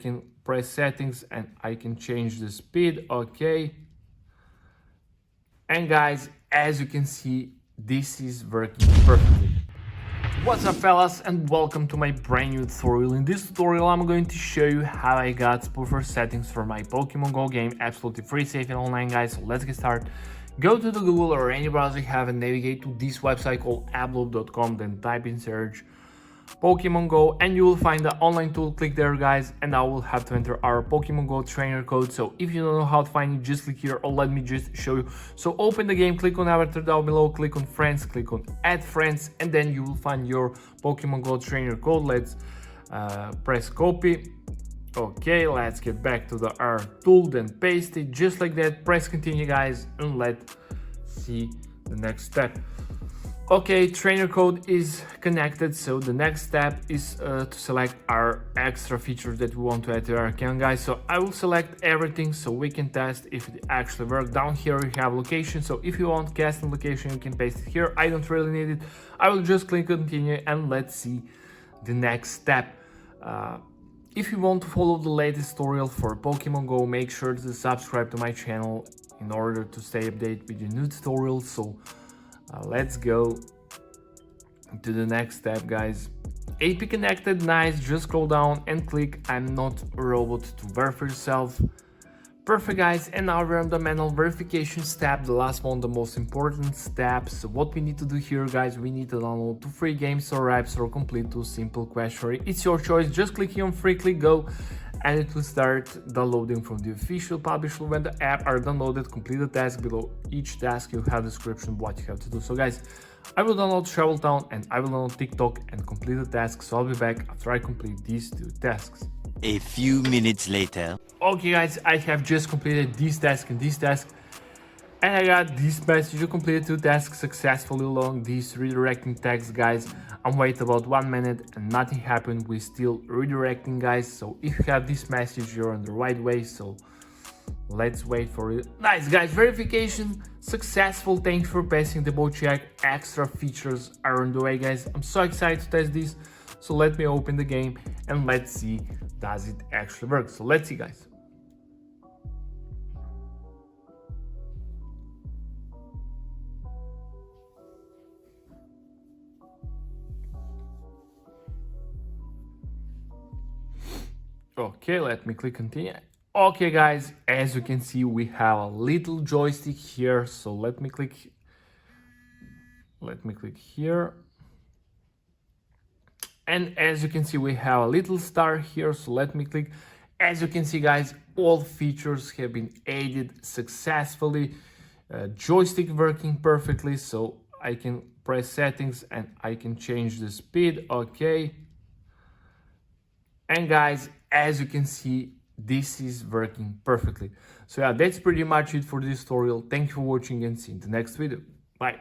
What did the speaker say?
can press settings and I can change the speed. Okay. And guys, as you can see, this is working perfectly. What's up fellas, and welcome to my brand new tutorial. In this tutorial I'm going to show you how I got spoofer settings for my Pokemon GO game, absolutely free, safe and online guys. So let's get started. Go to the Google or any browser you have and navigate to this website called android.pokemon, then type in search Pokemon GO and you will find the online tool. Click there guys, and I will have to enter our Pokemon GO trainer code. So if you don't know how to find it, just click here, or let me just show you. So open the game, click on avatar down below, click on friends, click on add friends, and then you will find your Pokemon GO trainer code. Let's press copy. Okay, let's get back to our tool, then paste it just like that. Press continue guys, and let's see the next step. Okay, trainer code is connected, so the next step is to select our extra features that we want to add to our account guys. So I will select everything so we can test if it actually works. Down here you have location, so if you want custom location you can paste it here. I don't really need it. I will just click continue and let's see the next step. If you want to follow the latest tutorial for Pokemon GO, make sure to subscribe to my channel in order to stay updated with the new tutorials. So let's go to the next step guys. AP connected, nice. Just scroll down and click I'm not a robot to verify yourself. Perfect guys, and now we're on the manual verification step, the last one, the most important step. So what we need to do here guys, we need to download 2 free games or apps or complete 2 simple questionnaire. It's your choice, just click here on free, click go, and it will start downloading from the official publisher. When the app are downloaded, complete the task. Below each task you have a description what you have to do. So guys, I will download Travel Town and I will download TikTok and complete the task. So I'll be back after I complete these 2 tasks. A few minutes later. Okay guys, I have just completed this task and this task, and I got this message: you completed 2 tasks successfully along these redirecting tags guys. I'm waiting about 1 minute and nothing happened. We're still redirecting guys. So if you have this message, you're on the right way. So let's wait for it. Nice guys, verification successful. Thanks for passing the boat check. Extra features are on the way guys. I'm so excited to test this. So let me open the game and let's see, does it actually work? So let's see guys. Okay, let me click continue. Okay guys, as you can see we have a little joystick here, so let me click here, and as you can see we have a little star here, so let me click. As you can see guys, all features have been added successfully. Joystick working perfectly, so I can press settings and I can change the speed. Okay, and guys, as you can see, this is working perfectly. So yeah, that's pretty much it for this tutorial. Thank you for watching and see you in the next video. Bye.